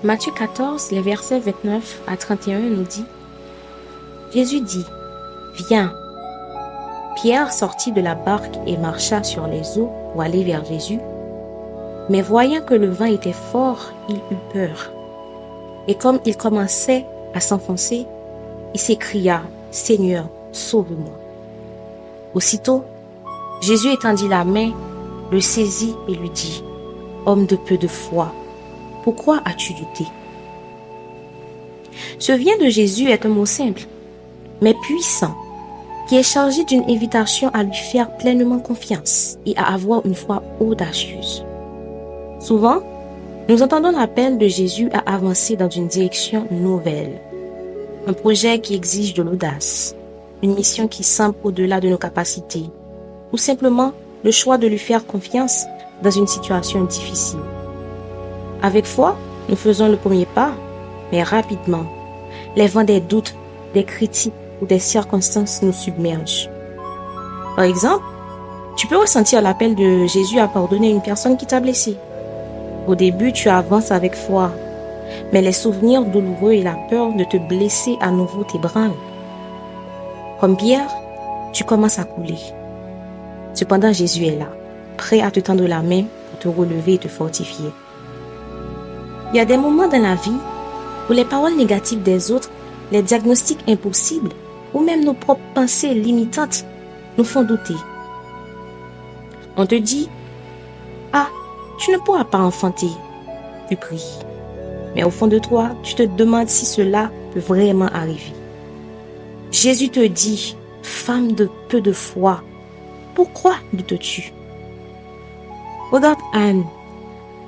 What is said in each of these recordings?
Matthieu 14, les versets 29 à 31 nous dit: Jésus dit: Viens. Pierre sortit de la barque et marcha sur les eaux pour aller vers Jésus. Mais voyant que le vent était fort, il eut peur. Et comme il commençait à s'enfoncer, il s'écria: Seigneur, sauve-moi. Aussitôt, Jésus étendit la main, le saisit et lui dit: Homme de peu de foi, pourquoi as-tu douté? Ce vient de Jésus est un mot simple, mais puissant, qui est chargé d'une invitation à lui faire pleinement confiance et à avoir une foi audacieuse. Souvent, nous entendons l'appel de Jésus à avancer dans une direction nouvelle, un projet qui exige de l'audace, une mission qui semble au-delà de nos capacités, ou simplement le choix de lui faire confiance dans une situation difficile. Avec foi, nous faisons le premier pas, mais rapidement, les vents des doutes, des critiques ou des circonstances nous submergent. Par exemple, tu peux ressentir l'appel de Jésus à pardonner une personne qui t'a blessé. Au début, tu avances avec foi, mais les souvenirs douloureux et la peur de te blesser à nouveau t'ébranlent. Comme Pierre, tu commences à couler. Cependant, Jésus est là, prêt à te tendre la main pour te relever et te fortifier. Il y a des moments dans la vie où les paroles négatives des autres, les diagnostics impossibles ou même nos propres pensées limitantes nous font douter. On te dit: Ah, tu ne pourras pas enfanter. Tu pries. Mais au fond de toi, tu te demandes si cela peut vraiment arriver. Jésus te dit: Femme de peu de foi, pourquoi doutes-tu? Regarde Anne.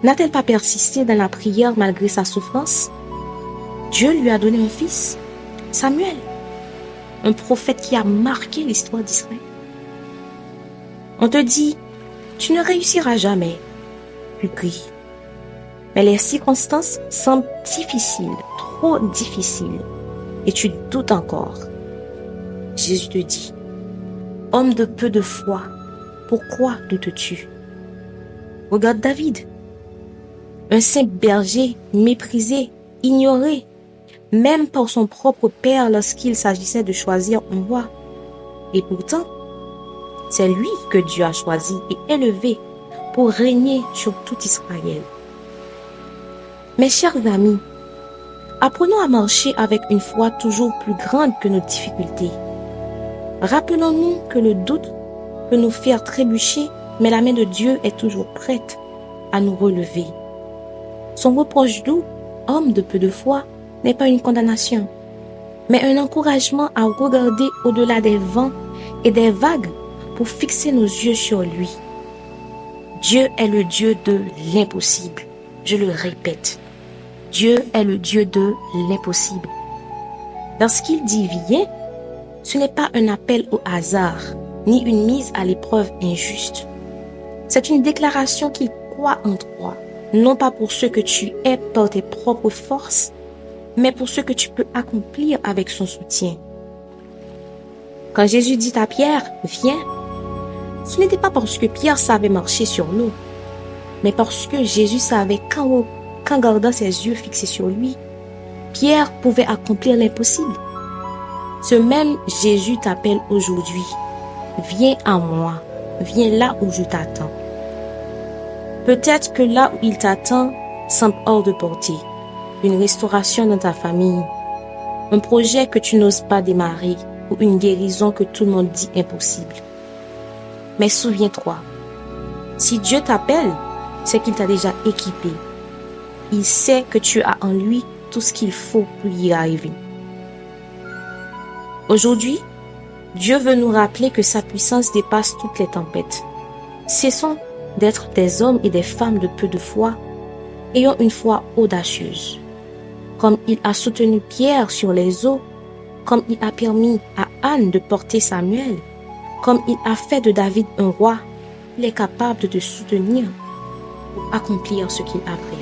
N'a-t-elle pas persisté dans la prière malgré sa souffrance? Dieu lui a donné un fils, Samuel, un prophète qui a marqué l'histoire d'Israël. On te dit: Tu ne réussiras jamais. Tu pries. Mais les circonstances semblent difficiles, trop difficiles, et tu doutes encore. Jésus te dit: Homme de peu de foi, pourquoi doutes-tu? Regarde David, un simple berger méprisé, ignoré, même par son propre père lorsqu'il s'agissait de choisir un roi. Et pourtant, c'est lui que Dieu a choisi et élevé pour régner sur tout Israël. Mes chers amis, apprenons à marcher avec une foi toujours plus grande que nos difficultés. Rappelons-nous que le doute peut nous faire trébucher, mais la main de Dieu est toujours prête à nous relever. Son reproche doux, homme de peu de foi, n'est pas une condamnation, mais un encouragement à regarder au-delà des vents et des vagues pour fixer nos yeux sur lui. Dieu est le Dieu de l'impossible. Je le répète, Dieu est le Dieu de l'impossible. Lorsqu'il dit viens, ce n'est pas un appel au hasard, ni une mise à l'épreuve injuste. C'est une déclaration qu'il croit en toi, non pas pour ce que tu es par tes propres forces, mais pour ce que tu peux accomplir avec son soutien. Quand Jésus dit à Pierre, viens, ce n'était pas parce que Pierre savait marcher sur l'eau, mais parce que Jésus savait qu'en gardant ses yeux fixés sur lui, Pierre pouvait accomplir l'impossible. Ce même Jésus t'appelle aujourd'hui. Viens à moi, viens là où je t'attends. Peut-être que là où il t'attend semble hors de portée. Une restauration dans ta famille, un projet que tu n'oses pas démarrer ou une guérison que tout le monde dit impossible. Mais souviens-toi, si Dieu t'appelle, c'est qu'il t'a déjà équipé. Il sait que tu as en lui tout ce qu'il faut pour y arriver. Aujourd'hui, Dieu veut nous rappeler que sa puissance dépasse toutes les tempêtes. Cessons d'être des hommes et des femmes de peu de foi, ayons une foi audacieuse. Comme il a soutenu Pierre sur les eaux, comme il a permis à Anne de porter Samuel, comme il a fait de David un roi, il est capable de te soutenir pour accomplir ce qu'il a prévu.